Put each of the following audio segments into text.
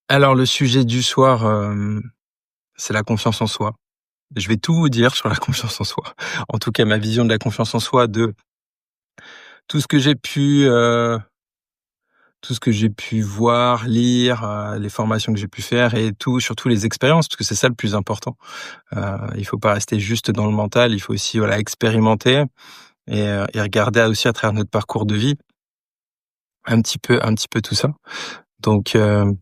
Alors le sujet du soir, c'est la confiance en soi. Je vais tout vous dire sur la confiance en soi. En tout cas, ma vision de la confiance en soi, de tout ce que j'ai pu, tout ce que j'ai pu voir, lire, les formations que j'ai pu faire et tout, surtout les expériences, parce que c'est ça le plus important. Il faut pas rester juste dans le mental, il faut aussi, voilà, expérimenter et regarder aussi à travers notre parcours de vie, un petit peu tout ça. Donc heu,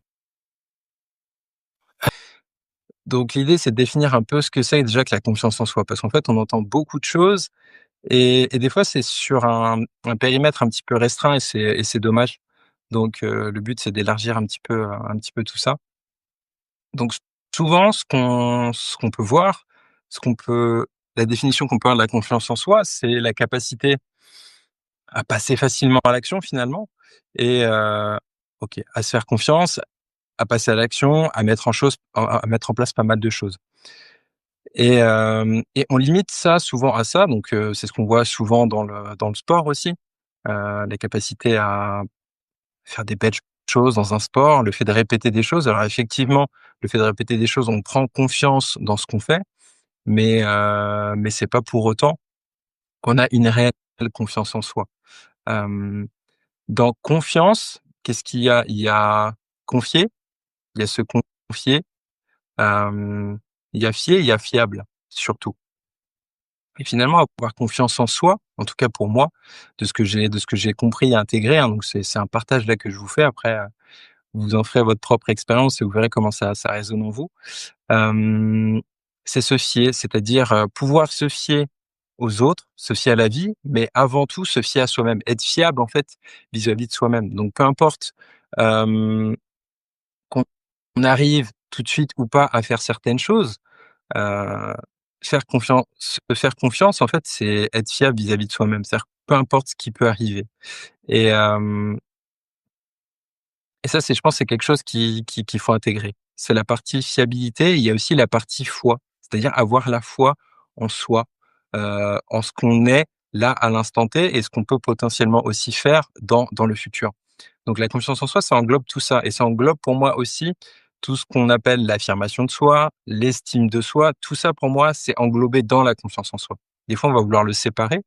donc l'idée, c'est de définir un peu ce que c'est déjà que la confiance en soi, parce qu'en fait, on entend beaucoup de choses. Et des fois, c'est sur un périmètre un petit peu restreint et c'est dommage. Donc le but, c'est d'élargir un petit peu tout ça. Donc souvent, ce qu'on peut voir, ce qu'on peut la définition qu'on peut avoir de la confiance en soi, c'est la capacité à passer facilement à l'action finalement et OK, à se faire confiance, à passer à l'action, à mettre en place pas mal de choses. Et on limite ça souvent à ça, donc c'est ce qu'on voit souvent dans le sport aussi, la capacité à faire des belles choses dans un sport, le fait de répéter des choses. Alors effectivement, le fait de répéter des choses, on prend confiance dans ce qu'on fait, mais c'est pas pour autant qu'on a une réelle confiance en soi. Hem, dans confiance, qu'est-ce qu'il y a? Il y a confier, il y a se confier, hem, il y a fier, il y a fiable, surtout. Et finalement, avoir confiance en soi, en tout cas pour moi, de ce que j'ai compris et intégré, hein, donc c'est un partage là que je vous fais. Après, vous en ferez votre propre expérience et vous verrez comment ça résonne en vous. Hem, c'est se fier, c'est-à-dire, pouvoir se fier aux autres, se fier à la vie, mais avant tout se fier à soi-même. Être fiable en fait vis-à-vis de soi-même. Donc peu importe, hem, qu'on arrive tout de suite ou pas à faire certaines choses, Heu, se faire confiance, en fait, c'est être fiable vis-à-vis de soi-même. C'est-à-dire peu importe ce qui peut arriver et hem et ça, je pense, c'est quelque chose qu'il faut intégrer. C'est la partie fiabilité, il y a aussi la partie foi, c'est-à-dire avoir la foi en soi, en ce qu'on est là, à l'instant T et ce qu'on peut potentiellement aussi faire dans le futur. Donc la confiance en soi, ça englobe tout ça et ça englobe pour moi aussi tout ce qu'on appelle l'affirmation de soi, l'estime de soi. Tout ça pour moi, c'est englobé dans la confiance en soi. Des fois, on va vouloir le séparer,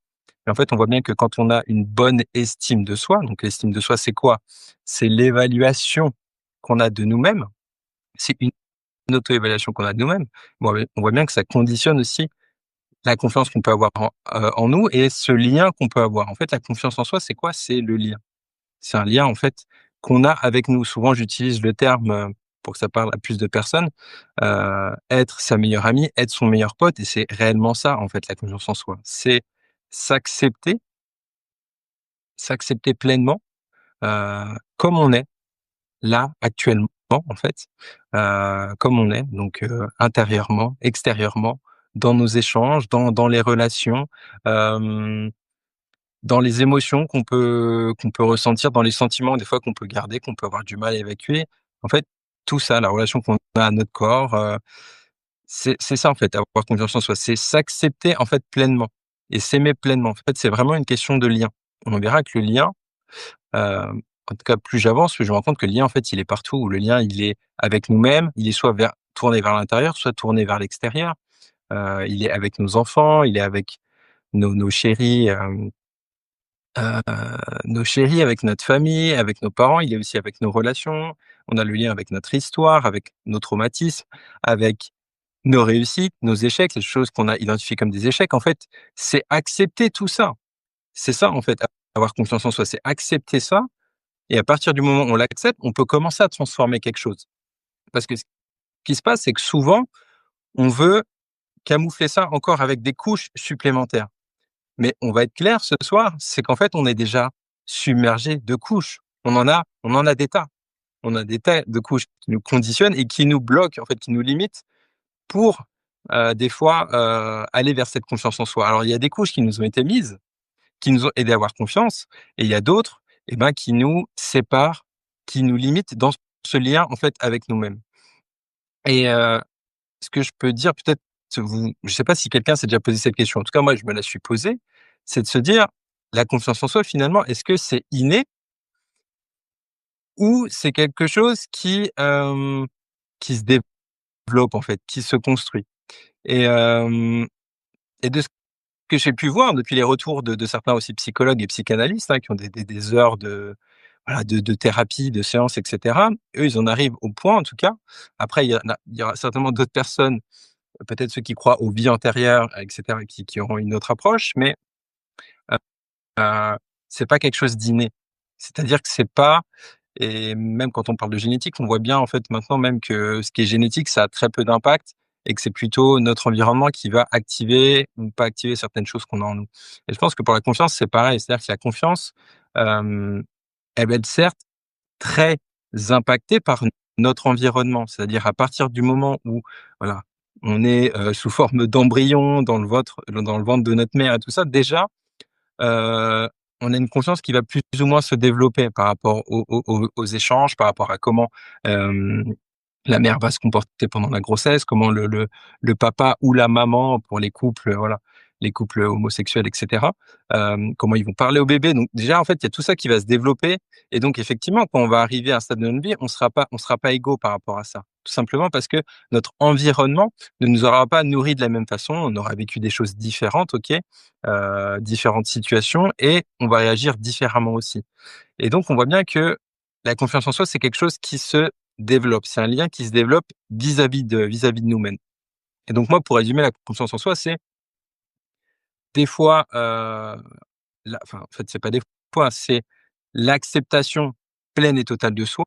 mais en fait, on voit bien que quand on a une bonne estime de soi, donc l'estime de soi, c'est quoi? C'est l'évaluation qu'on a de nous-mêmes, c'est une auto-évaluation qu'on a de nous-mêmes. On voit bien que ça conditionne aussi la confiance qu'on peut avoir en nous et ce lien qu'on peut avoir. En fait, la confiance en soi, c'est quoi? C'est le lien. C'est un lien en fait qu'on a avec nous. Souvent, j'utilise le terme, pour que ça parle à plus de personnes, être sa meilleure amie, être son meilleur pote et c'est réellement ça en fait la confiance en soi. C'est s'accepter, s'accepter pleinement, comme on est là actuellement en fait, comme on est donc intérieurement, extérieurement, dans nos échanges, dans les relations, hem dans les émotions qu'on peut ressentir, dans les sentiments des fois qu'on peut garder, qu'on peut avoir du mal à évacuer. En fait, tout ça, la relation qu'on a à notre corps, c'est ça en fait, avoir confiance en soi, c'est s'accepter en fait pleinement et s'aimer pleinement. En fait, c'est vraiment une question de lien. On verra que le lien, en tout cas plus j'avance, plus je me rends compte que le lien en fait, il est partout. Le lien, il est avec nous-mêmes, il est soit tourné vers l'intérieur, soit tourné vers l'extérieur. Il est avec nos enfants, il est avec nos chéris, Heu, nos chéris, avec notre famille, avec nos parents, il est aussi avec nos relations. On a le lien avec notre histoire, avec nos traumatismes, avec nos réussites, nos échecs, les choses qu'on a identifiées comme des échecs. En fait, c'est accepter tout ça. C'est ça, en fait, avoir confiance en soi, c'est accepter ça et à partir du moment où on l'accepte, on peut commencer à transformer quelque chose. Parce que ce qui se passe, c'est que souvent, on veut camoufler ça encore avec des couches supplémentaires. Mais on va être clair ce soir, c'est qu'en fait, on est déjà submergé de couches. On en a des tas. On a des tas de couches qui nous conditionnent et qui nous bloquent, en fait, qui nous limitent pour, des fois, aller vers cette confiance en soi. Alors il y a des couches qui nous ont été mises, qui nous ont aidés à avoir confiance et il y a d'autres, eh ben, qui nous séparent, qui nous limitent dans ce lien, en fait, avec nous-mêmes et ce que je peux dire peut-être, je sais pas si quelqu'un s'est déjà posé cette question. En tout cas, moi, je me la suis posée, c'est de se dire: «La confiance en soi, finalement, est-ce que c'est inné ou c'est quelque chose qui se développe en fait, qui se construit? Et et de ce que j'ai pu voir depuis les retours de certains aussi psychologues et psychanalystes, hein, qui ont des heures de voilà, de thérapie, de séances et cetera. Eux, ils en arrivent au point en tout cas. Après il y aura certainement d'autres personnes, peut-être ceux qui croient aux vies antérieures et cetera, qui auront une autre approche, mais c'est pas quelque chose d'inné. C'est-à-dire que c'est pas et même quand on parle de génétique, on voit bien en fait maintenant même que ce qui est génétique, ça a très peu d'impact et que c'est plutôt notre environnement qui va activer ou pas activer certaines choses qu'on a en nous. Et je pense que pour la confiance, c'est pareil. C'est-à-dire que la confiance, hem, elle va être certes très impactée par notre environnement. C'est-à-dire à partir du moment où, voilà, on est, sous forme d'embryon dans le ventre de notre mère et tout ça, déjà, heu, on a une confiance qui va plus ou moins se développer par rapport aux échanges, par rapport à comment, hem, la mère va se comporter pendant la grossesse, comment le papa ou la maman pour les couples, voilà, les couples homosexuels et cetera, comment ils vont parler au bébé. Donc déjà, en fait, il y a tout ça qui va se développer et donc effectivement, quand on va arriver à un stade de notre vie, on sera pas égaux par rapport à ça. Tout simplement parce que notre environnement ne nous aura pas nourris de la même façon. On aura vécu des choses différentes, OK, différentes situations et on va réagir différemment aussi. Et donc on voit bien que la confiance en soi, c'est quelque chose qui se développe. C'est un lien qui se développe vis-à-vis de nous-mêmes. Et donc moi, pour résumer la confiance en soi, c'est des fois, enfin, en fait, c'est pas des fois, c'est l'acceptation pleine et totale de soi.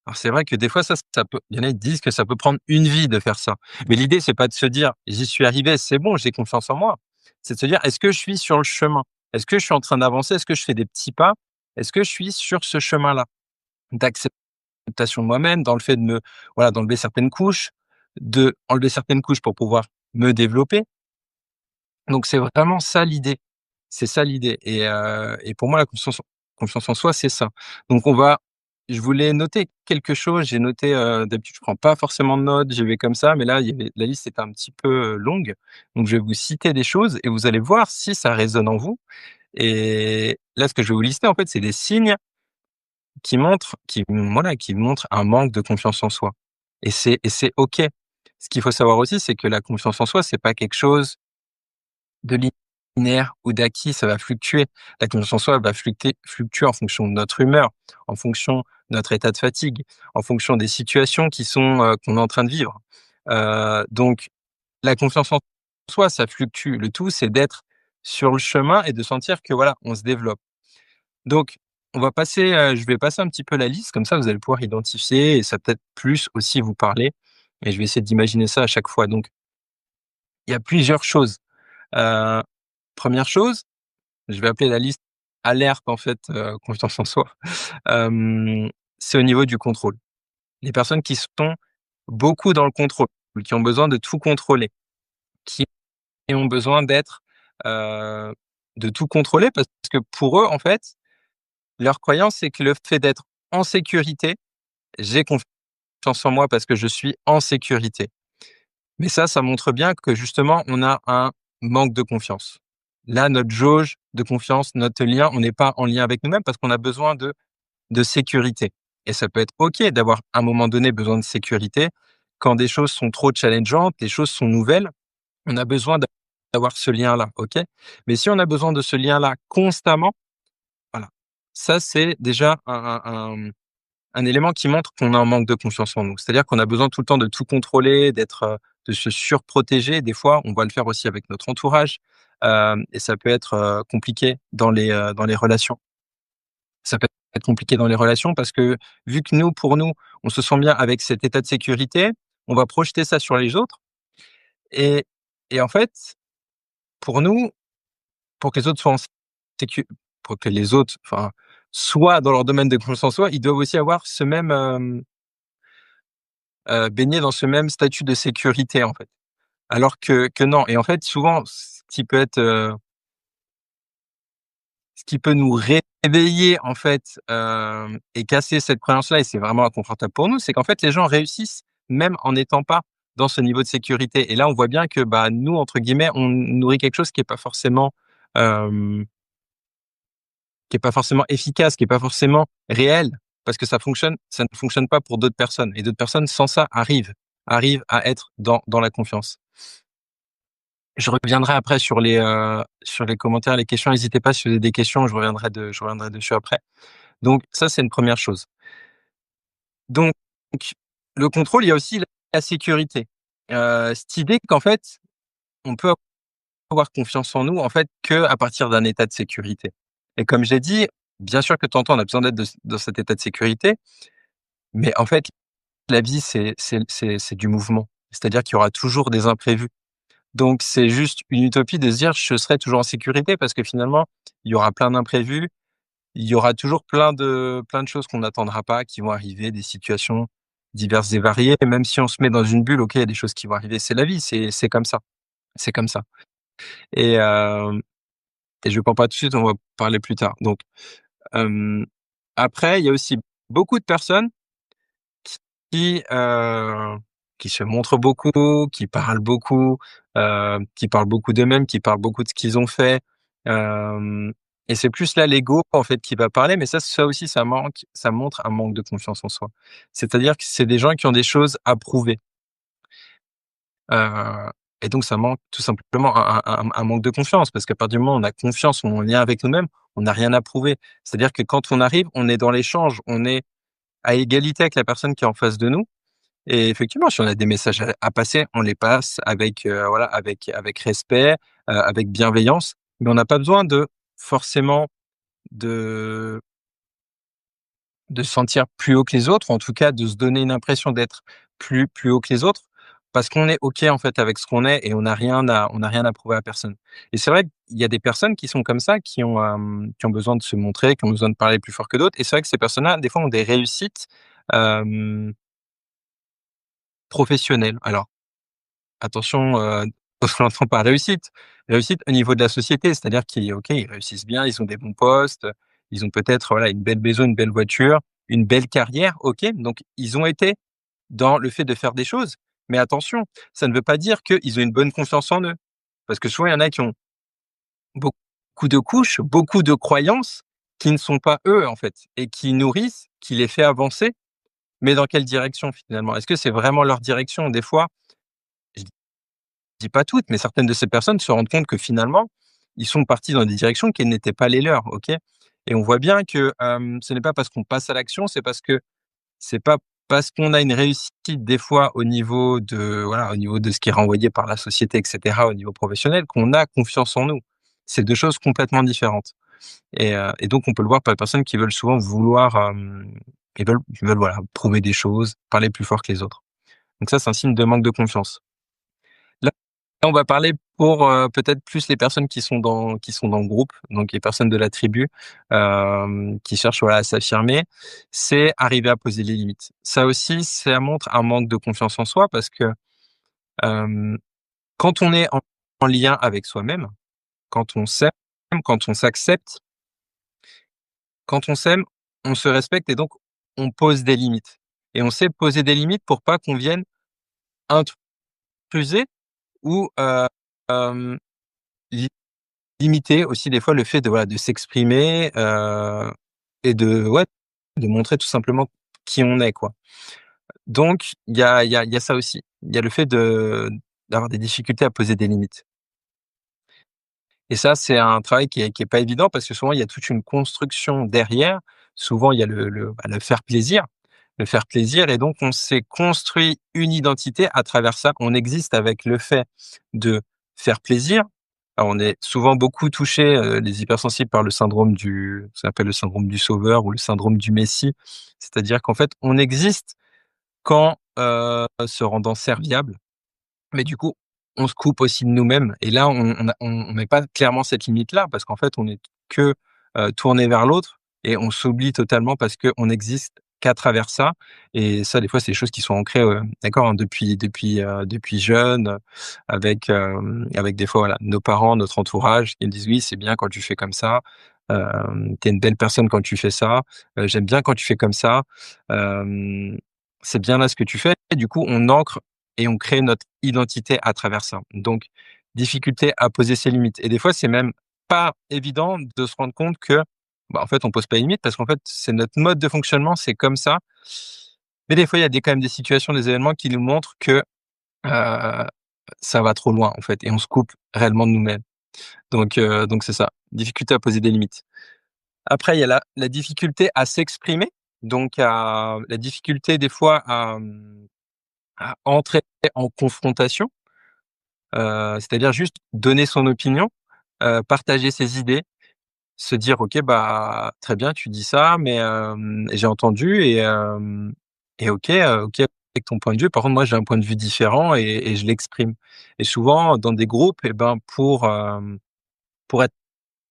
Alors c'est vrai que des fois ça peut il y en a, ils disent que ça peut prendre une vie de faire ça. Mais l'idée, c'est pas de se dire: «J'y suis arrivé, c'est bon, j'ai confiance en moi». C'est de se dire: «Est-ce que je suis sur le chemin? Est-ce que je suis en train d'avancer? Est-ce que je fais des petits pas? Est-ce que je suis sur ce chemin-là?» D'acceptation de moi-même, dans le fait de voilà, d'enlever certaines couches, de enlever certaines couches pour pouvoir me développer. Donc c'est vraiment ça l'idée. C'est ça l'idée et pour moi la confiance en soi, c'est ça. Donc je voulais noter quelque chose, j'ai noté, d'habitude je prends pas forcément de notes, j'y vais comme ça, mais là il y avait la liste était un petit peu, longue. Donc je vais vous citer des choses et vous allez voir si ça résonne en vous et là ce que je vais vous lister en fait, c'est des signes qui montrent un manque de confiance en soi et c'est OK. Ce qu'il faut savoir aussi, c'est que la confiance en soi, c'est pas quelque chose de linéaire ou d'acquis, ça va fluctuer. La confiance en soi, elle va fluctuer en fonction de notre humeur, en fonction de notre état de fatigue, en fonction des situations qu'on est en train de vivre. Donc la confiance en soi, ça fluctue. Le tout, c'est d'être sur le chemin et de sentir que voilà, on se développe. Donc je vais passer un petit peu la liste, comme ça vous allez pouvoir identifier et ça peut-être plus aussi vous parler et je vais essayer d'imaginer ça à chaque fois. Donc il y a plusieurs choses. Heu, 1 chose, je vais appeler la liste alerte en fait, confiance en soi. Hem, c'est au niveau du contrôle. Les personnes qui sont beaucoup dans le contrôle, qui ont besoin de tout contrôler, qui ont besoin heu, de tout contrôler parce que pour eux, en fait, leur croyance, c'est que le fait d'être en sécurité, j'ai confiance en moi parce que je suis en sécurité. Mais ça montre bien que justement, on a un manque de confiance. Là, notre jauge de confiance, notre lien, on n'est pas en lien avec nous-mêmes parce qu'on a besoin de sécurité. Et ça peut être OK d'avoir, à un moment donné, besoin de sécurité. Quand des choses sont trop challengeantes, les choses sont nouvelles, on a besoin d'avoir ce lien-là, OK? Mais si on a besoin de ce lien-là constamment, voilà, ça, c'est déjà un élément qui montre qu'on a un manque de confiance en nous. C'est-à-dire qu'on a besoin tout le temps de tout contrôler, de se surprotéger. Des fois, on va le faire aussi avec notre entourage, et ça peut être, compliqué dans les relations. Ça peut être compliqué dans les relations parce que vu que pour nous, on se sent bien avec cet état de sécurité, on va projeter ça sur les autres et en fait, pour nous, pour que les autres soient en sécu pour que les autres, enfin, soient dans leur domaine de confiance en soi, ils doivent aussi avoir ce même, baigner dans ce même statut de sécurité, en fait. Alors que non et en fait, souvent, ce qui peut nous réveiller, en fait, et casser cette croyance-là et c'est vraiment inconfortable pour nous, c'est qu'en fait, les gens réussissent même en n'étant pas dans ce niveau de sécurité et là, on voit bien que, bah, nous, entre guillemets, on nourrit quelque chose hem, qui est pas forcément efficace, qui est pas forcément réel. parce que ça ne fonctionne pas pour d'autres personnes et d'autres personnes sans ça arrivent à être dans la confiance. Je reviendrai après sur les commentaires, les questions. N'hésitez pas si vous avez des questions, je reviendrai dessus après. Donc ça, c'est une première chose. Donc le contrôle, il y a aussi la sécurité. Cette idée qu'en fait, on peut avoir confiance en nous, en fait, qu'à partir d'un état de sécurité. Et comme j'ai dit, bien sûr que de temps en temps, on a besoin d'être dans cet état de sécurité, mais en fait, la vie, c'est du mouvement. C'est-à-dire qu'il y aura toujours des imprévus. Donc c'est juste une utopie de se dire: «Je serai toujours en sécurité» parce que finalement, il y aura plein d'imprévus, il y aura toujours plein de choses qu'on n'attendra pas qui vont arriver, des situations diverses et variées. Et même si on se met dans une bulle, OK, il y a des choses qui vont arriver, c'est la vie, c'est comme ça, c'est comme ça. Et je ne parle pas tout de suite, on va parler plus tard. Donc hem, après, il y a aussi beaucoup de personnes qui, heu, qui se montrent beaucoup, qui parlent beaucoup d'eux-mêmes, qui parlent beaucoup de ce qu'ils ont fait, hem et c'est plus là l'ego, en fait, qui va parler, mais ça aussi, ça montre un manque de confiance en soi. C'est-à-dire que c'est des gens qui ont des choses à prouver, heu et donc ça manque tout simplement un manque de confiance parce qu'à partir du moment où on a confiance, on est en lien avec nous-mêmes, on n'a rien à prouver. C'est-à-dire que quand on arrive, on est dans l'échange, on est à égalité avec la personne qui est en face de nous. Et effectivement, si on a des messages à passer, on les passe avec, voilà, avec respect, avec bienveillance, mais on n'a pas besoin de forcément de de se sentir plus haut que les autres, ou en tout cas de se donner une impression d'être plus haut que les autres, parce qu'on est OK, en fait, avec ce qu'on est et on n'a rien à prouver à personne. Et c'est vrai qu'il y a des personnes qui sont comme ça, qui ont besoin de se montrer, qui ont besoin de parler plus fort que d'autres et c'est vrai que ces personnes-là, des fois, ont des réussites, hem, professionnelles. Alors attention, ce qu'on entend par réussite. Réussite au niveau de la société, c'est-à-dire qu'ils OK, ils réussissent bien, ils ont des bons postes, ils ont peut-être, voilà, une belle maison, une belle voiture, une belle carrière, OK. Donc ils ont été dans le fait de faire des choses. Mais attention, ça ne veut pas dire qu'ils ont une bonne confiance en eux. Parce que souvent, il y en a qui ont beaucoup de couches, beaucoup de croyances qui ne sont pas eux, en fait, et qui nourrissent, qui les fait avancer. Mais dans quelle direction finalement? Est-ce que c'est vraiment leur direction? Des fois, dis pas toutes, mais certaines de ces personnes se rendent compte que finalement, ils sont partis dans des directions qui n'étaient pas les leurs, OK? Et on voit bien que, ce n'est pas parce qu'on passe à l'action, c'est pas parce qu'on a une réussite des fois au niveau de voilà, au niveau de ce qui est renvoyé par la société et cetera, au niveau professionnel, qu'on a confiance en nous. C'est 2 choses complètement différentes et donc on peut le voir par les personnes qui veulent souvent qui veulent voilà, prouver des choses, parler plus fort que les autres. Donc ça, c'est un signe de manque de confiance. Là, on va parler pour, peut-être plus les personnes qui sont dans le groupe, donc les personnes de la tribu, qui cherchent, voilà, à s'affirmer. C'est arriver à poser les limites. Ça aussi, ça montre un manque de confiance en soi parce que, hem, quand on est en lien avec soi-même, quand on s'aime, quand on s'accepte, quand on s'aime, on se respecte et donc on pose des limites et on sait poser des limites pour pas qu'on vienne intruser ou, hem, limiter aussi des fois le fait de, voilà, de s'exprimer, et de ouais, de montrer tout simplement qui on est, quoi. Donc il y a ça aussi. Il y a le fait d'avoir des difficultés à poser des limites et ça, c'est un travail qui est pas évident parce que souvent il y a toute une construction derrière. Souvent il y a le faire plaisir. Le faire plaisir et donc on s'est construit une identité à travers ça. On existe avec le fait de faire plaisir. Alors on est souvent beaucoup touché, les hypersensibles par le syndrome du ça s'appelle le syndrome du sauveur ou le syndrome du messie. C'est-à-dire qu'en fait, on existe qu'en, se rendant serviable, mais du coup, on se coupe aussi de nous-mêmes et là, on met pas clairement cette limite-là parce qu'en fait, on est que, tourné vers l'autre et on s'oublie totalement parce qu'on n'existe qu'à travers ça et ça, des fois, c'est des choses qui sont ancrées, d'accord, hein, depuis jeune, avec des fois, voilà, nos parents, notre entourage qui nous disent: «Oui, c'est bien quand tu fais comme ça, tu es une belle personne quand tu fais ça, j'aime bien quand tu fais comme ça, hem, c'est bien là ce que tu fais» et du coup, on ancre et on crée notre identité à travers ça. Donc, difficulté à poser ses limites et des fois, c'est même pas évident de se rendre compte que, bah, en fait, on pose pas de limite parce qu'en fait, c'est notre mode de fonctionnement, c'est comme ça. Mais des fois, il y a quand même des situations, des événements qui nous montrent que, heu, ça va trop loin, en fait, et on se coupe réellement de nous-mêmes. Donc c'est ça, difficulté à poser des limites. Après, il y a la difficulté à s'exprimer, donc à la difficulté des fois à entrer en confrontation, c'est-à-dire juste donner son opinion, partager ses idées, se dire: «OK, bah, très bien, tu dis ça, mais j'ai entendu et OK avec ton point de vue. Par contre, moi, j'ai un point de vue différent et je l'exprime». Et souvent dans des groupes et ben, pour être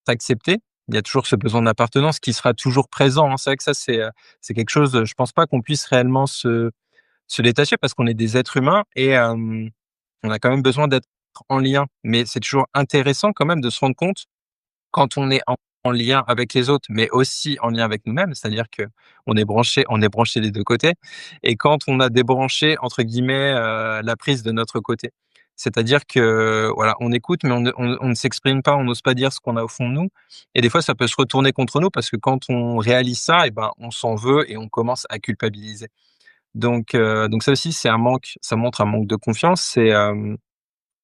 accepté, il y a toujours ce besoin d'appartenance qui sera toujours présent, hein. C'est vrai que ça, c'est quelque chose, je pense pas qu'on puisse réellement se détacher parce qu'on est des êtres humains et on a quand même besoin d'être en lien. Mais c'est toujours intéressant quand même de se rendre compte quand on est en lien avec les autres, mais aussi en lien avec nous-mêmes, c'est-à-dire que on est branché des 2 côtés et quand on a «débranché» entre guillemets, la prise de notre côté. C'est-à-dire que, voilà, on écoute, mais on ne s'exprime pas, on n'ose pas dire ce qu'on a au fond de nous et des fois ça peut se retourner contre nous parce que quand on réalise ça et ben, on s'en veut et on commence à culpabiliser. Donc ça aussi c'est un manque, ça montre un manque de confiance,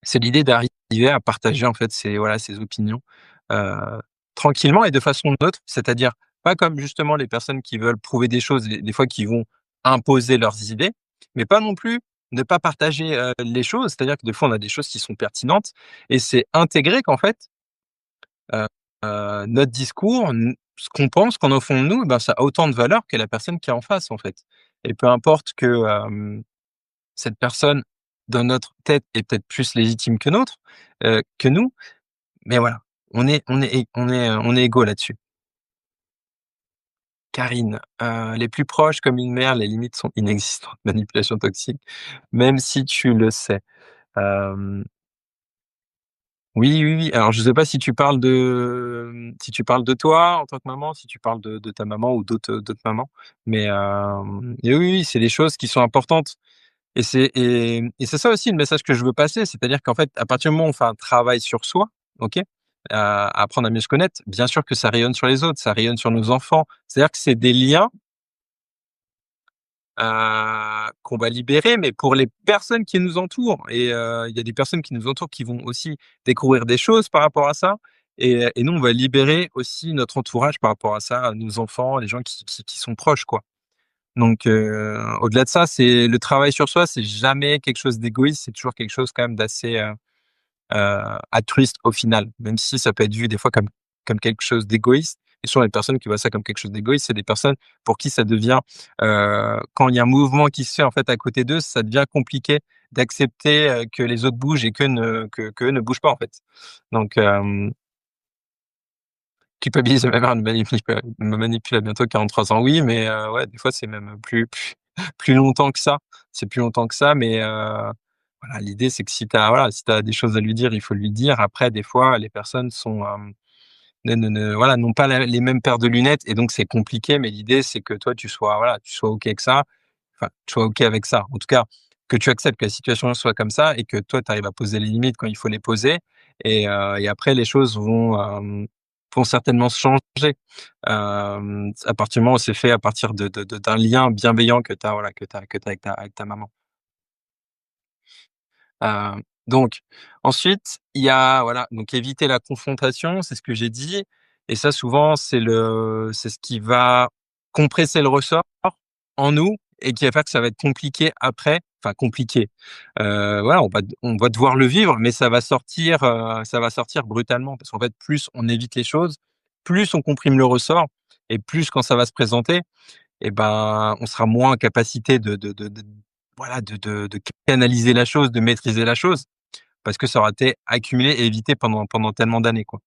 c'est l'idée d'arriver à partager en fait ses opinions, heu, tranquillement et de façon neutre. C'est-à-dire pas comme justement les personnes qui veulent prouver des choses, des fois qui vont imposer leurs idées, mais pas non plus ne pas partager, les choses. C'est-à-dire que des fois on a des choses qui sont pertinentes et c'est intégrer qu'en fait, heu notre discours, ce qu'on pense, qu'on a au fond de nous, ben ça a autant de valeur que la personne qui est en face en fait. Et peu importe que, cette personne dans notre tête est peut-être plus légitime que nous, mais voilà, on est égaux là-dessus. Karine, les plus proches comme une mère, les limites sont inexistantes, manipulation toxique, même si tu le sais. Hem, oui, oui, oui, alors je sais pas si tu parles de toi en tant que maman, si tu parles de ta maman ou d'autres mamans, mais et oui, oui, c'est des choses qui sont importantes. Et c'est ça aussi le message que je veux passer, c'est-à-dire qu'en fait, à partir du moment où on fait un travail sur soi, OK? Apprendre à mieux se connaître, bien sûr que ça rayonne sur les autres, ça rayonne sur nos enfants. C'est-à-dire que c'est des liens, qu'on va libérer, mais pour les personnes qui nous entourent et il y a des personnes qui nous entourent qui vont aussi découvrir des choses par rapport à ça et nous, on va libérer aussi notre entourage par rapport à ça, nos enfants, les gens qui sont proches, quoi. Donc au-delà de ça, c'est le travail sur soi, c'est jamais quelque chose d'égoïste, c'est toujours quelque chose quand même d'assez, altruiste au final. Même si ça peut être vu des fois comme quelque chose d'égoïste et souvent les personnes qui voient ça comme quelque chose d'égoïste, c'est des personnes pour qui ça devient, quand il y a un mouvement qui se fait en fait à côté d'eux, ça devient compliqué d'accepter, que les autres bougent et qu'eux ne bougent pas en fait. Donc culpabiliser ma mère me manipule à bientôt 43 ans, oui, mais ouais, des fois, c'est même plus longtemps que ça. C'est plus longtemps que ça, mais voilà, l'idée, c'est que si tu as des choses à lui dire, il faut lui dire. Après, des fois, les personnes sont, voilà, n'ont pas les mêmes paires de lunettes et donc c'est compliqué, mais l'idée, c'est que toi, tu sois OK avec ça. Enfin, tu sois OK avec ça. En tout cas, que tu acceptes que la situation soit comme ça et que toi, tu arrives à poser les limites quand il faut les poser et après les choses vont certainement changer. À partir du moment où c'est fait à partir d'un lien bienveillant que tu as, voilà, que tu avec ta maman. Heu, donc ensuite, il y a voilà, donc éviter la confrontation, c'est ce que j'ai dit et ça souvent c'est ce qui va compresser le ressort en nous et qui va faire que ça va être compliqué après, enfin compliqué. Voilà, on va devoir le vivre, mais ça va sortir brutalement parce qu'en fait, plus on évite les choses, plus on comprime le ressort et plus quand ça va se présenter et ben, on sera moins en capacité voilà, de canaliser la chose, de maîtriser la chose, parce que ça aura été accumulé et évité pendant tellement d'années, quoi.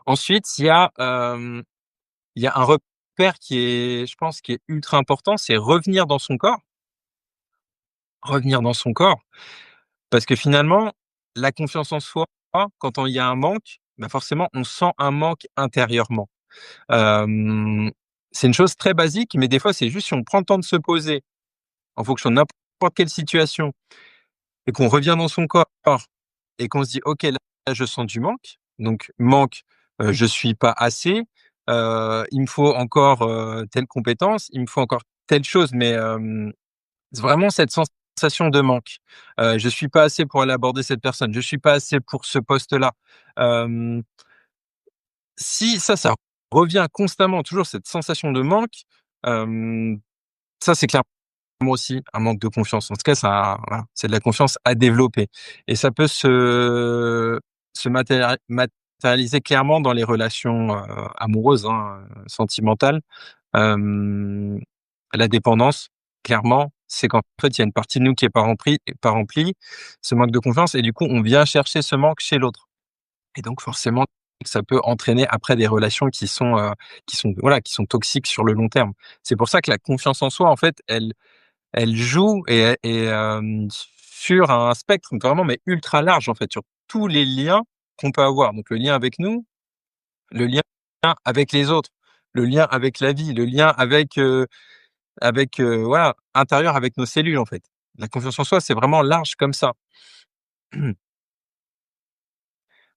Ensuite, il y a un repère qui est, je pense, qui est ultra important, c'est revenir dans son corps. Revenir dans son corps, parce que finalement, la confiance en soi, il y a un manque, bah, forcément, on sent un manque intérieurement. Hem, c'est une chose très basique, mais des fois, c'est juste si on prend le temps de se poser en fonction de n'importe quelle situation et qu'on revient dans son corps et qu'on se dit: «OK, là, je sens du manque». Donc manque, je suis pas assez, il me faut encore, telle compétence, il me faut encore telle chose, mais vraiment cette sensation de manque. Je suis pas assez pour aller aborder cette personne, je suis pas assez pour ce poste-là. Hem, Si ça revient constamment, toujours cette sensation de manque, hem, ça c'est clairement aussi un manque de confiance. En tout cas, ça voilà, c'est de la confiance à développer et ça peut se matérialiser clairement dans les relations, amoureuses, hein, sentimentales. Hem, la dépendance, clairement, c'est qu'en fait, il y a une partie de nous qui est pas remplie, ce manque de confiance et du coup, on vient chercher ce manque chez l'autre et donc forcément, ça peut entraîner après des relations qui sont voilà, qui sont toxiques sur le long terme. C'est pour ça que la confiance en soi, en fait, elle joue sur un spectre vraiment mais ultra large, en fait, sur tous les liens qu'on peut avoir. Donc le lien avec nous, le lien avec les autres, le lien avec la vie, le lien avec, voilà, intérieur avec nos cellules, en fait. La confiance en soi, c'est vraiment large comme ça.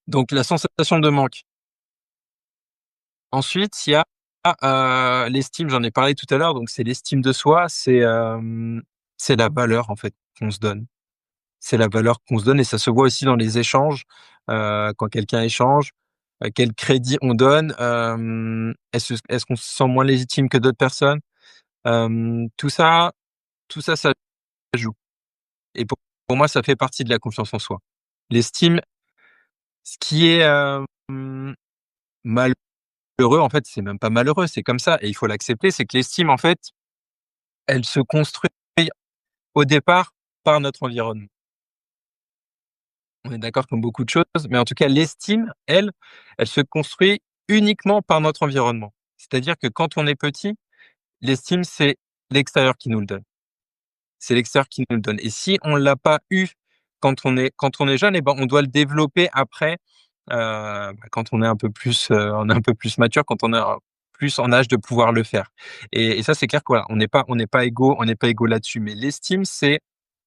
Donc la sensation de manque. Ensuite, il y a, l'estime, j'en ai parlé tout à l'heure, donc c'est l'estime de soi, c'est la valeur, en fait, qu'on se donne. C'est la valeur qu'on se donne et ça se voit aussi dans les échanges, quand quelqu'un échange, quel crédit on donne, est-ce qu'on se sent moins légitime que d'autres personnes? Tout ça, ça joue et pour moi, ça fait partie de la confiance en soi. L'estime, ce qui est, malheureux, en fait, c'est même pas malheureux, c'est comme ça et il faut l'accepter, c'est que l'estime, en fait, elle se construit au départ par notre environnement. On est d'accord comme beaucoup de choses, mais en tout cas, l'estime, elle se construit uniquement par notre environnement. C'est-à-dire que quand on est petit, l'estime, c'est l'extérieur qui nous le donne. C'est l'extérieur qui nous le donne et si on l'a pas eu quand on est jeune et ben, on doit le développer après, quand on est un peu plus mature, quand on est, plus en âge de pouvoir le faire et ça, c'est clair que voilà, on n'est pas égaux là-dessus, mais l'estime, c'est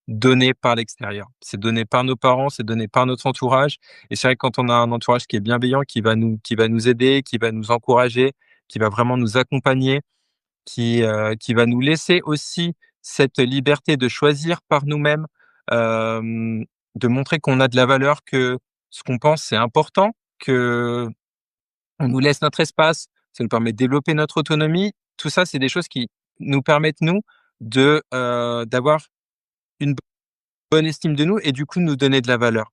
donné par l'extérieur. C'est donné par nos parents, c'est donné par notre entourage et c'est vrai que quand on a un entourage qui est bienveillant, qui va nous aider, qui va nous encourager, qui va vraiment nous accompagner, qui va nous laisser aussi cette liberté de choisir par nous-mêmes, hem, de montrer qu'on a de la valeur, que ce qu'on pense, c'est important, qu'on nous laisse notre espace, ça nous permet de développer notre autonomie. Tout ça, c'est des choses qui nous permettent, nous, d'avoir une bonne estime de nous et du coup, de nous donner de la valeur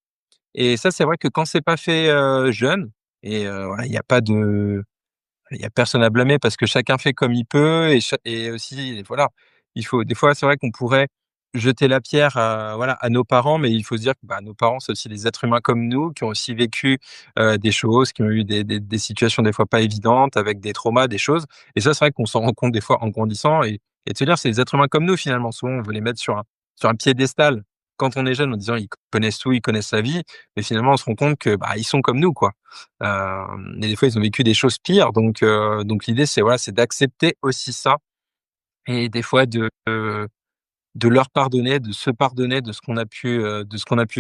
et ça, c'est vrai que quand c'est pas fait, jeune et voilà, il y a personne à blâmer parce que chacun fait comme il peut et aussi voilà, il faut des fois, c'est vrai qu'on pourrait jeter la pierre à voilà, à nos parents, mais il faut se dire que, bah, nos parents, c'est aussi des êtres humains comme nous, qui ont aussi vécu, des choses, qui ont eu des situations des fois pas évidentes avec des traumas, des choses et ça, c'est vrai qu'on s'en rend compte des fois en grandissant et de se dire: «C'est des êtres humains comme nous finalement». Souvent, on veut les mettre sur un piédestal quand on est jeune en disant: «Ils connaissent tout, ils connaissent la vie», mais finalement, on se rend compte que, bah, ils sont comme nous, quoi. Et des fois, ils ont vécu des choses pires, donc l'idée, c'est voilà, c'est d'accepter aussi ça et des fois de leur pardonner, de se pardonner de ce qu'on a pu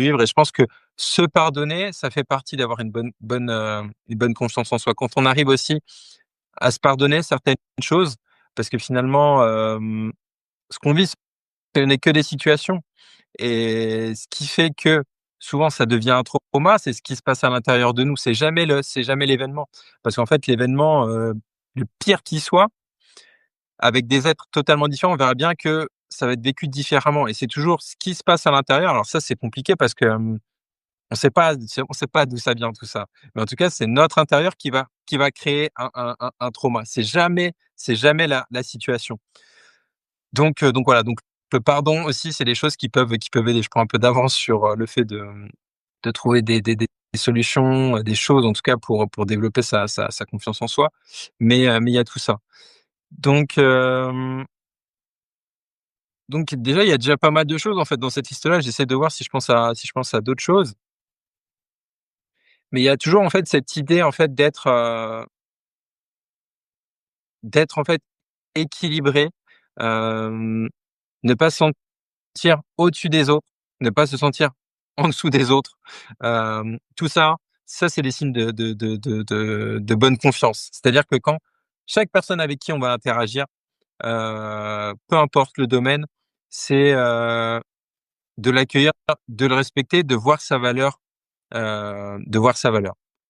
vivre et je pense que se pardonner, ça fait partie d'avoir une bonne confiance en soi. Quand on arrive aussi à se pardonner certaines choses, parce que finalement, ce qu'on vit, ce n'est que des situations et ce qui fait que souvent ça devient un trauma, c'est ce qui se passe à l'intérieur de nous. C'est jamais l'événement. Parce qu'en fait, l'événement, le pire qu'il soit, avec des êtres totalement différents, on verra bien que ça va être vécu différemment et c'est toujours ce qui se passe à l'intérieur. Alors ça, c'est compliqué parce que, on sait pas d'où ça vient tout ça. Mais en tout cas, c'est notre intérieur qui va créer un trauma. C'est jamais la situation. Donc voilà, donc le pardon aussi, c'est des choses qui peuvent aider. Je prends un peu d'avance sur, le fait de trouver des solutions, des choses en tout cas pour développer sa confiance en soi. Mais il y a tout ça. Donc déjà, il y a déjà pas mal de choses en fait dans cette liste-là. J'essaie de voir si je pense à d'autres choses. Mais il y a toujours en fait cette idée en fait d'être en fait équilibré, hem, ne pas se sentir au-dessus des autres, ne pas se sentir en dessous des autres. Tout ça, ça, c'est des signes de bonne confiance. C'est-à-dire que quand chaque personne avec qui on va interagir, peu importe le domaine, c'est, de l'accueillir, de le respecter, de voir sa valeur.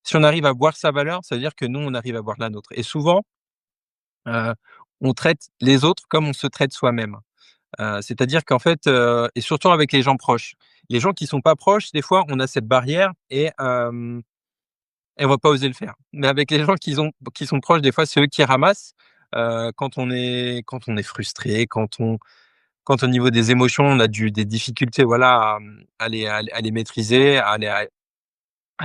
Si on arrive à voir sa valeur, ça veut dire que nous, on arrive à voir la nôtre et souvent, heu, on traite les autres comme on se traite soi-même. C'est-à-dire qu'en fait, et surtout avec les gens proches. Les gens qui sont pas proches, des fois, on a cette barrière et on va pas oser le faire. Mais avec les gens qui sont proches, des fois, c'est eux qui ramassent, quand on est frustré, quand au niveau des émotions, on a des difficultés, voilà, à les maîtriser, à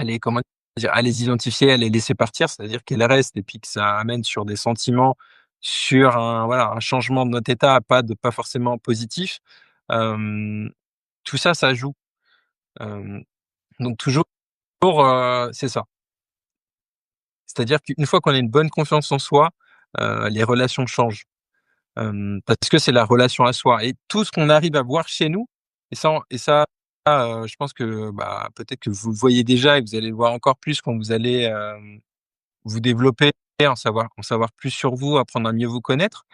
les comment dire? À les identifier, à les laisser partir, c'est-à-dire qu'elles restent et puis que ça amène sur des sentiments, sur un voilà, un changement de notre état, pas forcément positif. Hem, Tout ça, ça joue. Hem, donc toujours, c'est ça. C'est-à-dire qu'une fois qu'on a une bonne confiance en soi, les relations changent. Parce que c'est la relation à soi et tout ce qu'on arrive à voir chez nous et ça, je pense que, bah, peut-être que vous le voyez déjà et vous allez le voir encore plus quand vous allez, vous développer, en savoir plus sur vous, apprendre à mieux vous connaître.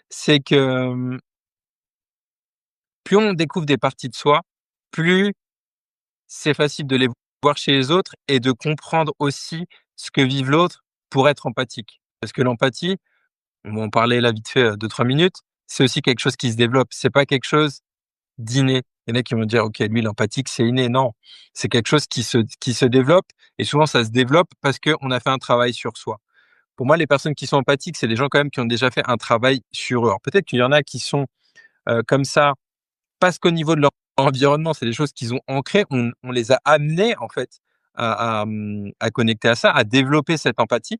C'est que, plus on découvre des parties de soi, plus c'est facile de les voir chez les autres et de comprendre aussi ce que vivent l'autre pour être empathique. Parce que l'empathie, on va en parler là vite fait, 2-3 minutes, c'est aussi quelque chose qui se développe. C'est pas quelque chose d'inné. Il y en a qui vont dire: «OK, lui, l'empathique, c'est inné». Non, c'est quelque chose qui se développe et souvent ça se développe parce qu'on a fait un travail sur soi. Pour moi, les personnes qui sont empathiques, c'est des gens quand même qui ont déjà fait un travail sur eux. Alors peut-être qu'il y en a qui sont, comme ça, parce qu'au niveau de leur environnement, c'est des choses qu'ils ont ancrées. On les a amenés en fait à connecter à ça, à développer cette empathie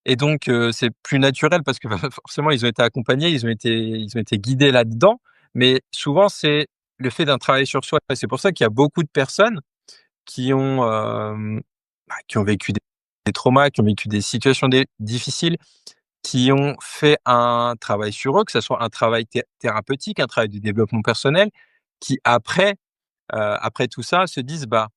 et donc c'est plus naturel parce que, bah, forcément ils ont été accompagnés, ils ont été guidés là-dedans. Mais souvent, c'est le fait d'un travail sur soi et c'est pour ça qu'il y a beaucoup de personnes qui ont, qui ont vécu des traumas, qui ont vécu des situations difficiles, qui ont fait un travail sur eux, que ça soit un travail thérapeutique, un travail de développement personnel, qui après tout ça, se disent: «Bah,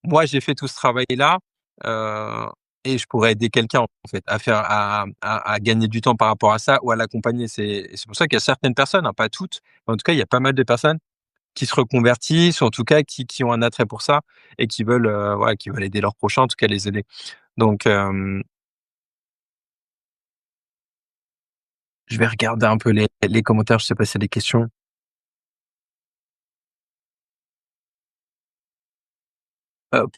moi, j'ai fait tout ce travail-là, heu et je pourrais aider quelqu'un, en fait, à gagner du temps par rapport à ça ou à l'accompagner». C'est pour ça qu'il y a certaines personnes, hein, pas toutes, mais en tout cas, il y a pas mal de personnes qui se reconvertissent ou en tout cas qui ont un attrait pour ça et qui veulent, voilà, qui veulent aider leurs prochains, en tout cas les aider. Donc je vais regarder un peu les commentaires, je sais pas s'il y a des questions. Hop,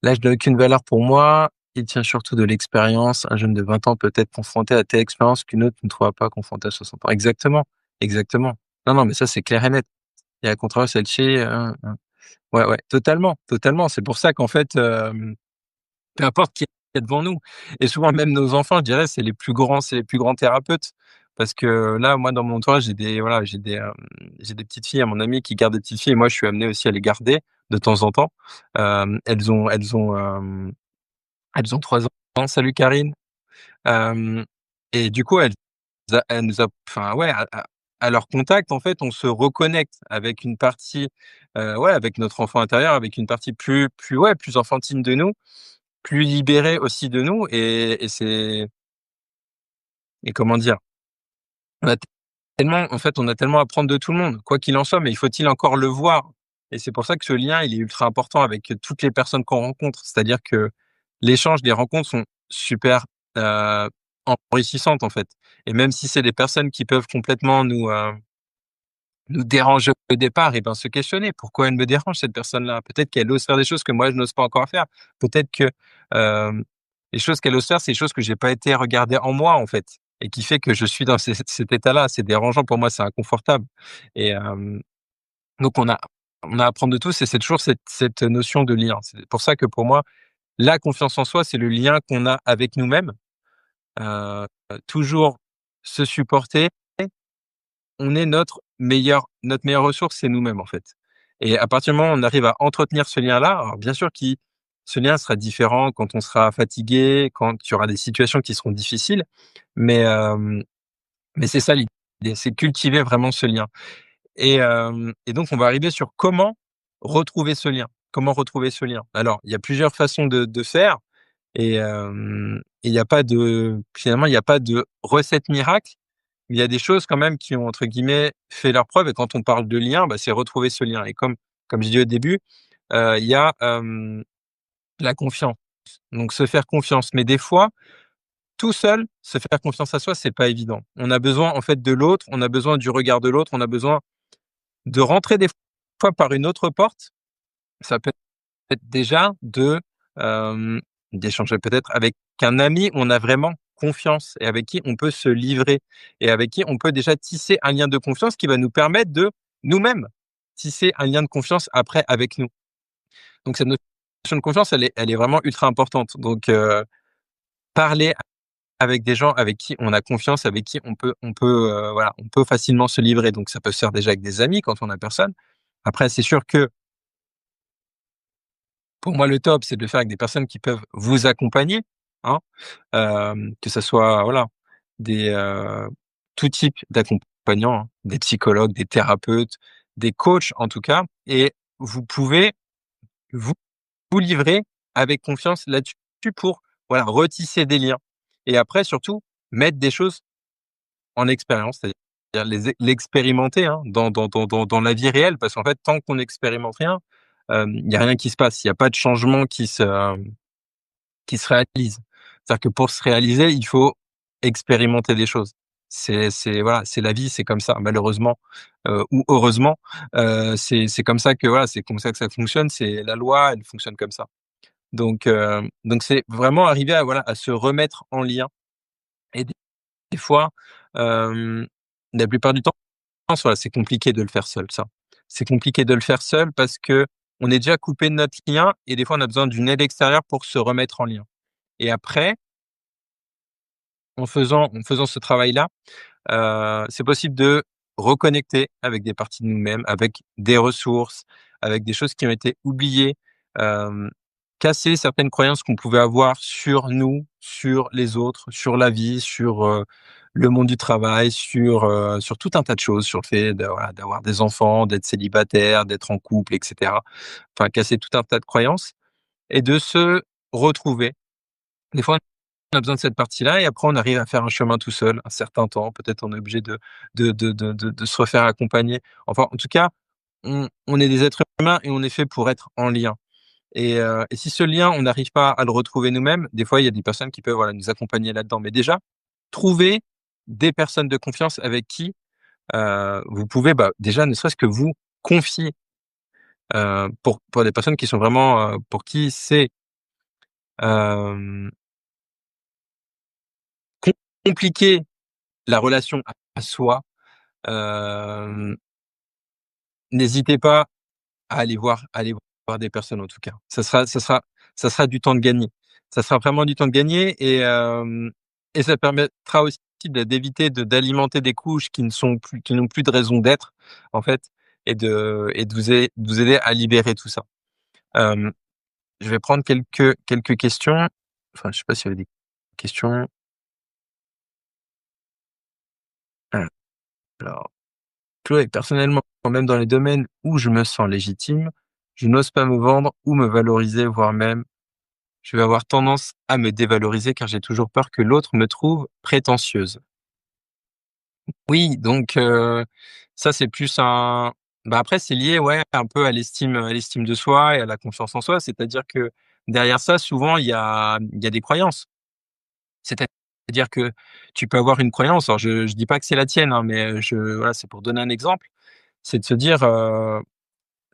l'âge n'a aucune valeur pour moi, il tient surtout de l'expérience. Un jeune de 20 ans peut être confronté à telle expérience qu'une autre ne pourra pas confronter à 60 ans. Exactement, exactement. Non, non, mais ça, c'est clair et net. Et à contrario, celle-ci, ouais, ouais, totalement, totalement. C'est pour ça qu'en fait, peu importe qui est devant nous et souvent même nos enfants, je dirais, c'est les plus grands thérapeutes. Parce que là, moi, dans mon entourage, voilà, j'ai des petites filles à mon ami qui gardent des petites filles et moi, je suis amené aussi à les garder de temps en temps. Elles ont 3 ans. Salut Karine. Hem Et du coup, elles nous a enfin, ouais, à leur contact, en fait, on se reconnecte avec une partie, ouais, avec notre enfant intérieur, avec une partie ouais, plus enfantine de nous, plus libérée aussi de nous et comment dire? On a tellement en fait, on a tellement à apprendre de tout le monde, quoi qu'il en soit, mais il faut-il encore le voir? Et c'est pour ça que ce lien, il est ultra important avec toutes les personnes qu'on rencontre. C'est-à-dire que l'échange, les rencontres sont super, heu, enrichissantes, en fait. Et même si c'est des personnes qui peuvent complètement nous déranger au départ et ben, se questionner: «Pourquoi elle me dérange cette personne-là?» Peut-être qu'elle ose faire des choses que moi je n'ose pas encore faire. Peut-être que, hem, les choses qu'elle ose faire, c'est des choses que j'ai pas été regarder en moi, en fait et qui fait que je suis dans cet état-là. C'est dérangeant pour moi, c'est inconfortable et donc on a à apprendre de tous et c'est toujours cette notion de lien. C'est pour ça que pour moi, la confiance en soi, c'est le lien qu'on a avec nous-mêmes, heu, toujours se supporter. On est notre meilleure ressource, c'est nous-mêmes, en fait. Et à partir du moment où on arrive à entretenir ce lien-là, alors bien sûr ce lien sera différent quand on sera fatigué, quand il y aura des situations qui seront difficiles, mais c'est ça l'idée. c'est cultiver vraiment ce lien et donc on va arriver sur comment retrouver ce lien. Comment retrouver ce lien? Alors, il y a plusieurs façons de faire et il y a pas de finalement, il y a pas de recette miracle. Il y a des choses quand même qui ont, entre guillemets, «fait leurs preuves» et quand on parle de lien, bah, c'est retrouver ce lien et comme je dis au début, il y a, la confiance. Donc se faire confiance, mais des fois, tout seul, se faire confiance à soi, c'est pas évident. On a besoin, en fait, de l'autre, on a besoin du regard de l'autre, on a besoin de rentrer des fois par une autre porte. Ça peut être déjà d'échanger peut-être avec un ami où on a vraiment confiance et avec qui on peut se livrer et avec qui on peut déjà tisser un lien de confiance qui va nous permettre de nous-mêmes tisser un lien de confiance après avec nous. Donc cette notion de confiance, elle est vraiment ultra importante. Donc parler avec des gens avec qui on a confiance, avec qui voilà, on peut facilement se livrer. Donc ça peut se faire déjà avec des amis quand on a personne. Après, c'est sûr que pour moi, le top, c'est de le faire avec des personnes qui peuvent vous accompagner, hein, que ça soit, voilà, des, tout type d'accompagnants, hein, des psychologues, des thérapeutes, des coachs en tout cas et vous pouvez vous vous livrer avec confiance là-dessus pour, voilà, retisser des liens et après surtout, mettre des choses en expérience, c'est-à-dire l'expérimenter, hein, dans la vie réelle parce qu'en fait, tant qu'on n'expérimente rien, il y a rien qui se passe. Il y a pas de changement qui se réalise. C'est-à-dire que pour se réaliser, il faut expérimenter des choses. C'est voilà, c'est la vie, c'est comme ça malheureusement, ou heureusement, c'est comme ça que voilà, c'est comme ça que ça fonctionne, c'est la loi, elle fonctionne comme ça. Donc c'est vraiment arriver à voilà, à se remettre en lien et des fois, hem, la plupart du temps, voilà, c'est compliqué de le faire seul ça. C'est compliqué de le faire seul parce qu'on est déjà coupé de notre lien et des fois on a besoin d'une aide extérieure pour se remettre en lien. Et après, en faisant ce travail-là, c'est possible de reconnecter avec des parties de nous-mêmes, avec des ressources, avec des choses qui ont été oubliées, hem, casser certaines croyances qu'on pouvait avoir sur nous, sur les autres, sur la vie, sur, le monde du travail, sur tout un tas de choses, sur le fait de voilà, d'avoir des enfants, d'être célibataire, d'être en couple et cetera. Enfin, casser tout un tas de croyances et de se retrouver. Des fois, on a besoin de cette partie-là et après on arrive à faire un chemin tout seul, un certain temps. Peut-être on est obligé de se refaire accompagner. Enfin, en tout cas, on est des êtres humains et on est fait pour être en lien et si ce lien, on n'arrive pas à le retrouver nous-mêmes, des fois, il y a des personnes qui peuvent, voilà, nous accompagner là-dedans. Mais déjà, trouver des personnes de confiance avec qui, vous pouvez, bah, déjà, ne serait-ce que vous confier, pour des personnes qui sont vraiment, pour qui c'est, hem, com compliqué la relation à soi, hem, n'hésitez pas à aller voir des personnes en tout cas. Ça sera du temps de gagner. Ça sera vraiment du temps de gagner et ça permettra aussi d'éviter d'alimenter des couches qui n'ont plus de raison d'être en fait et de vous aider à libérer tout ça. Hem, je vais prendre quelques questions. Enfin, je sais pas s'il y avait des questions. Alors oui, personnellement, même dans les domaines où je me sens légitime, je n'ose pas me vendre ou me valoriser, voire même, je vais avoir tendance à me dévaloriser car j'ai toujours peur que l'autre me trouve prétentieuse. Oui, donc ça c'est plus un bah, après c'est lié, ouais, un peu à l'estime de soi et à la confiance en soi. C'est-à-dire que derrière ça, souvent, il y a des croyances. C'est-à-dire que tu peux avoir une croyance, alors je dis pas que c'est la tienne, hein, mais voilà, c'est pour donner un exemple. C'est de se dire,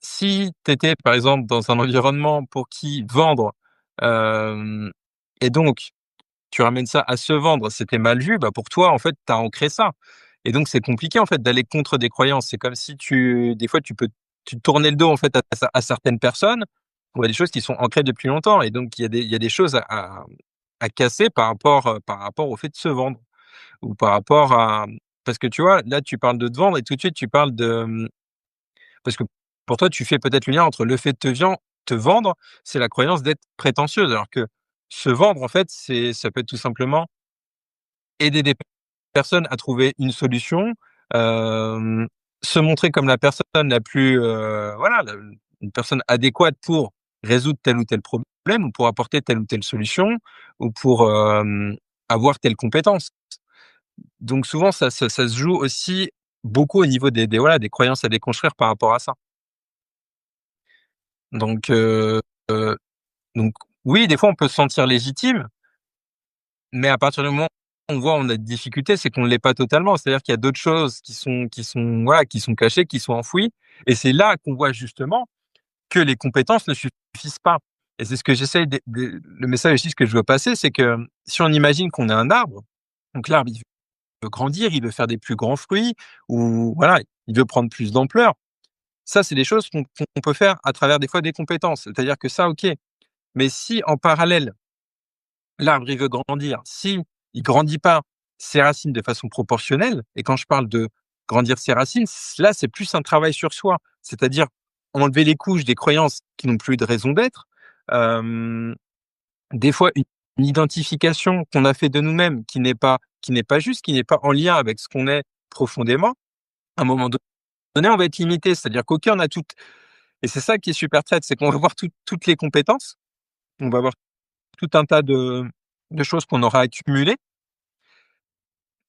si tu étais, par exemple, dans un environnement pour qui vendre, hem et donc tu ramènes ça à se vendre, c'était mal vu, bah, pour toi, en fait, tu as ancré ça et donc c'est compliqué, en fait, d'aller contre des croyances. C'est comme si des fois, tu tournais le dos, en fait, à certaines personnes ou à des choses qui sont ancrées depuis longtemps et donc il y a des choses à casser par rapport au fait de se vendre ou par rapport à parce que tu vois, là, tu parles de te vendre et tout de suite, tu parles parce que pour toi, tu fais peut-être le lien entre le fait de te vendre, c'est la croyance d'être prétentieuse, alors que se vendre, en fait, ça peut être tout simplement aider des personnes à trouver une solution, hem, se montrer comme la personne la plus, voilà, une personne adéquate pour résoudre tel ou tel problème ou pour apporter telle ou telle solution ou pour, avoir telle compétence. Donc souvent ça se joue aussi beaucoup au niveau des voilà, des croyances à déconstruire par rapport à ça. Donc heu, donc oui, des fois on peut se sentir légitime, mais à partir du moment où on voit on a des difficultés, c'est qu'on ne l'est pas totalement. C'est-à-dire qu'il y a d'autres choses qui sont voilà, qui sont cachées, qui sont enfouies et c'est là qu'on voit justement que les compétences ne suffisent pas et c'est ce que j'essaye le message aussi que je veux passer, c'est que si on imagine qu'on est un arbre, donc l'arbre il veut grandir, il veut faire des plus grands fruits ou voilà, il veut prendre plus d'ampleur. Ça, c'est des choses qu'on peut faire à travers des fois des compétences. C'est-à-dire que ça, OK. Mais si en parallèle, l'arbre, il veut grandir, si il grandit pas ses racines de façon proportionnelle, et quand je parle de grandir ses racines, là, c'est plus un travail sur soi. C'est-à-dire enlever les couches des croyances qui n'ont plus de raison d'être. Hem, des fois, une identification qu'on a fait de nous-mêmes qui n'est pas juste, qui n'est pas en lien avec ce qu'on est profondément. À un moment donné, on va être limité. C'est-à-dire qu'OK, on a toutes et c'est ça qui est super traite, c'est qu'on va voir toutes les compétences, on va voir tout un tas de choses qu'on aura accumulées,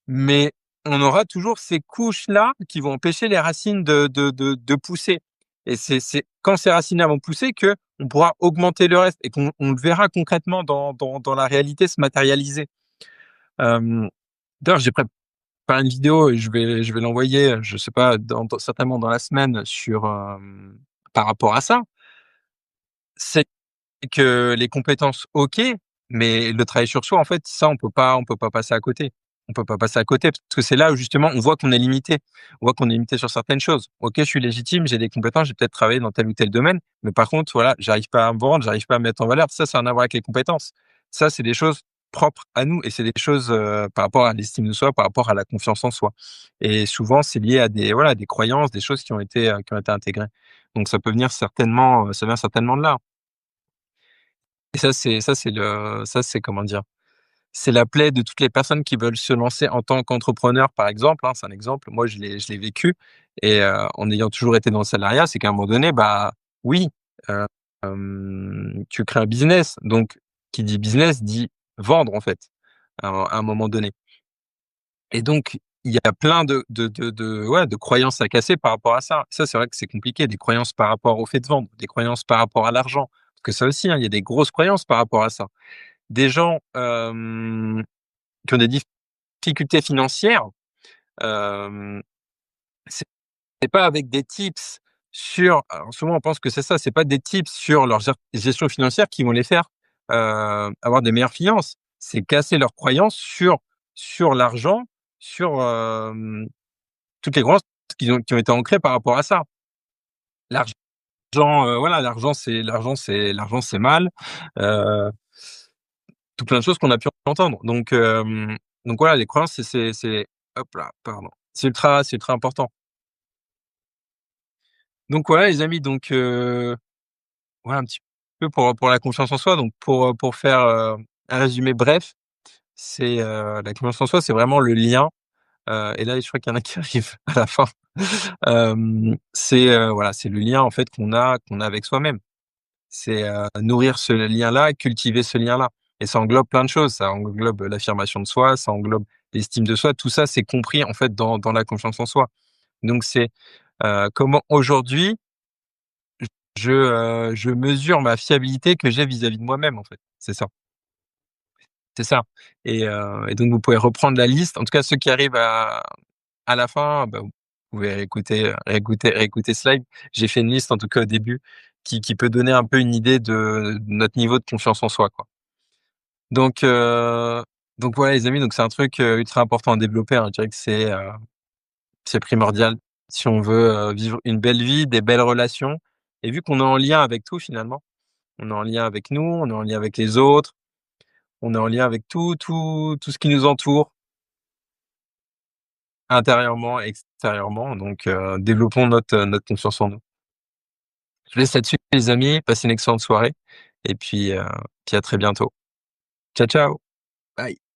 mais on aura toujours ces couches-là qui vont empêcher les racines de pousser et c'est quand ces racines-là vont pousser qu'on pourra augmenter le reste et qu'on le verra concrètement dans la réalité se matérialiser. Hem, d'ailleurs, j'ai préparé une vidéo et je vais l'envoyer, je sais pas, certainement dans la semaine sur, par rapport à ça. C'est que les compétences, OK, mais le travail sur soi, en fait, ça, on peut pas passer à côté. On peut pas passer à côté parce que c'est là où justement on voit qu'on est limité. On voit qu'on est limité sur certaines choses. OK, je suis légitime, j'ai des compétences, j'ai peut-être travaillé dans tel ou tel domaine, mais par contre, voilà, j'arrive pas à me vendre, j'arrive pas à me mettre en valeur. Ça a rien à voir avec les compétences. Ça, c'est des choses propres à nous et c'est des choses, par rapport à l'estime de soi, par rapport à la confiance en soi et souvent, c'est lié à des, voilà, des croyances, des choses qui ont été intégrées. Donc ça peut venir certainement, ça vient certainement de là. Et ça c'est comment dire? C'est la plaie de toutes les personnes qui veulent se lancer en tant qu'entrepreneur, par exemple, hein, c'est un exemple. Moi, je l'ai vécu et en ayant toujours été dans le salariat, c'est qu'à un moment donné, bah, oui, heu, tu crées un business, donc qui dit business dit vendre, en fait, à un moment donné et donc il y a plein de ouais, de croyances à casser par rapport à ça. Ça, c'est vrai que c'est compliqué, des croyances par rapport au fait de vendre, des croyances par rapport à l'argent, parce que ça aussi, hein, il y a des grosses croyances par rapport à ça. Des gens, qui ont des difficultés financières, hem, c'est pas avec des tips sur alors souvent on pense que c'est ça, c'est pas des tips sur leur gestion financière qui vont les faire, avoir des meilleures finances. C'est casser leurs croyances sur l'argent, sur, toutes les croyances qui ont été ancrées par rapport à ça. L'argent, voilà, l'argent c'est mal, heu tout plein de choses qu'on a pu entendre. Donc voilà, les croyances, c'est hop là, pardon, c'est ultra important. Donc voilà les amis, donc voilà un petit peu pour la confiance en soi. Donc pour faire, un résumé bref, c'est, la confiance en soi, c'est vraiment le lien, et là je crois qu'il y en a qui arrivent à la fin. C'est, voilà, c'est le lien en fait qu'on a avec soi-même. C'est, nourrir ce lien-là, cultiver ce lien-là et ça englobe plein de choses. Ça englobe l'affirmation de soi, ça englobe l'estime de soi. Tout ça, c'est compris en fait dans la confiance en soi. Donc c'est, comment aujourd'hui je mesure ma fiabilité que j'ai vis-à-vis de moi-même en fait. C'est ça, c'est ça et donc vous pouvez reprendre la liste. En tout cas, ceux qui arrivent à la fin, bah, vous pouvez réécouter ce live. J'ai fait une liste en tout cas au début qui peut donner un peu une idée de notre niveau de confiance en soi, quoi. Donc heu, donc voilà les amis, donc c'est un truc, ultra important à développer, hein. Je dirais que c'est primordial si on veut, vivre une belle vie, des belles relations et vu qu'on est en lien avec tout finalement, on est en lien avec nous, on est en lien avec les autres, on est en lien avec tout ce qui nous entoure, intérieurement, extérieurement, donc développons notre confiance en nous. Je vous laisse là-dessus les amis, passez une excellente soirée et puis à très bientôt. Ciao, ciao. Bye.